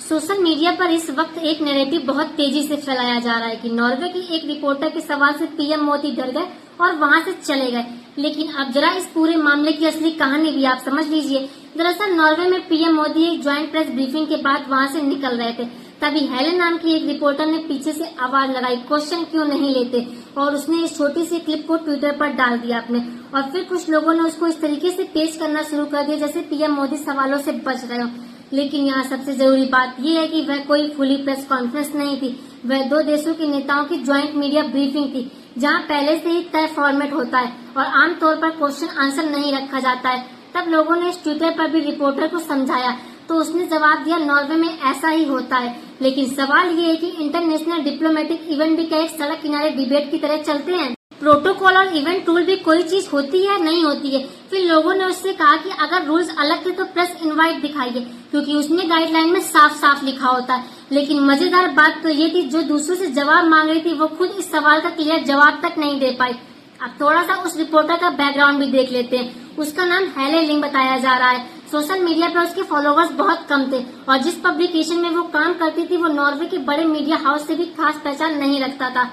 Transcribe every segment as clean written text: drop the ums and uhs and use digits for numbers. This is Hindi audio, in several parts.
सोशल मीडिया पर इस वक्त एक नैरेटिव बहुत तेजी से फैलाया जा रहा है कि नॉर्वे की एक रिपोर्टर के सवाल से पीएम मोदी डर गए और वहां से चले गए। लेकिन अब जरा इस पूरे मामले की असली कहानी भी आप समझ लीजिए। दरअसल नॉर्वे में पीएम मोदी एक ज्वाइंट प्रेस ब्रीफिंग के बाद वहां से निकल रहे थे, तभी हेलेन नाम की एक रिपोर्टर ने पीछे से आवाज लगाई, क्वेश्चन क्यों नहीं लेते, और उसने इस छोटी सी क्लिप को ट्विटर पर डाल दिया अपने। और फिर कुछ लोगों ने उसको इस तरीके से पेश करना शुरू कर दिया जैसे पीएम मोदी सवालों से बच रहे हो। लेकिन यहाँ सबसे जरूरी बात यह है कि वह कोई खुली प्रेस कॉन्फ्रेंस नहीं थी, वह दो देशों के नेताओं की ज्वाइंट मीडिया ब्रीफिंग थी, जहाँ पहले से ही तय फॉर्मेट होता है और आमतौर पर क्वेश्चन आंसर नहीं रखा जाता है। तब लोगों ने इस ट्विटर पर भी रिपोर्टर को समझाया तो उसने जवाब दिया, नॉर्वे में ऐसा ही होता है। लेकिन सवाल ये है कि इंटरनेशनल डिप्लोमेटिक इवेंट भी क्या एक सड़क किनारे डिबेट की तरह चलते हैं? प्रोटोकॉल और इवेंट रूल भी कोई चीज होती है नहीं होती है। फिर लोगों ने उससे कहा कि अगर रूल्स अलग थे तो प्रेस इनवाइट दिखाइए, क्योंकि उसने गाइडलाइन में साफ साफ लिखा होता है। लेकिन मजेदार बात तो ये थी, जो दूसरों से जवाब मांग रही थी वो खुद इस सवाल का क्लियर जवाब तक नहीं दे पाई। अब थोड़ा सा उस रिपोर्टर का बैकग्राउंड भी देख लेते हैं। उसका नाम हेलेन लिंग बताया जा रहा है। सोशल मीडिया पर उसके फॉलोवर्स बहुत कम थे और जिस पब्लिकेशन में वो काम करती थी वो नॉर्वे के बड़े मीडिया हाउस से भी खास पहचान नहीं रखता था।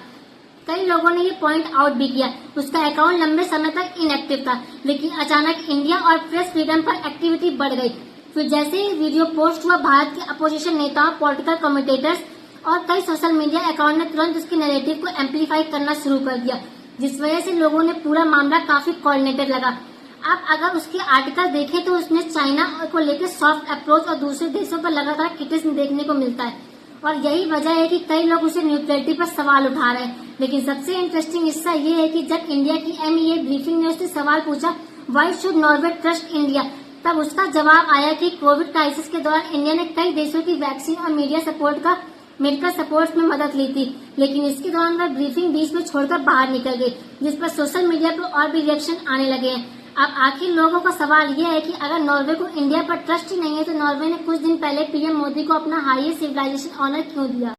कई लोगों ने ये पॉइंट आउट भी किया। उसका अकाउंट लंबे समय तक इनएक्टिव था, लेकिन अचानक इंडिया और प्रेस फ्रीडम पर एक्टिविटी बढ़ गई। फिर जैसे ही वीडियो पोस्ट हुआ, भारत के अपोजिशन नेताओं, पॉलिटिकल कमेंटेटर्स और कई सोशल मीडिया अकाउंट ने तुरंत उसके नैरेटिव को एम्पलीफाई करना शुरू कर दिया, जिस वजह से लोगों ने पूरा मामला काफी कोऑर्डिनेटेड लगा। आप अगर उसके आर्टिकल देखें तो उसमें चाइना को लेकर सॉफ्ट अप्रोच और दूसरे देशों पर लगातार क्रिटिसिज्म देखने को मिलता है, और यही वजह है कि कई लोग उसे न्यूट्रलिटी पर सवाल उठा रहे हैं। लेकिन सबसे इंटरेस्टिंग हिस्सा ये है कि जब इंडिया की MEA ब्रीफिंग ने उससे सवाल पूछा, why should Norway trust India, तब उसका जवाब आया कि कोविड क्राइसिस के दौरान इंडिया ने कई देशों की वैक्सीन और मेडिकल सपोर्ट में मदद ली थी। लेकिन इसके दौरान वह ब्रीफिंग बीच में छोड़कर बाहर निकल गई, जिस पर सोशल मीडिया पर और भी रिएक्शन आने लगे हैं। अब आखिर लोगों का सवाल यह है कि अगर नॉर्वे को इंडिया पर ट्रस्ट ही नहीं है तो नॉर्वे ने कुछ दिन पहले पीएम मोदी को अपना हाईएस्ट सिविलाइजेशन ऑनर क्यों दिया?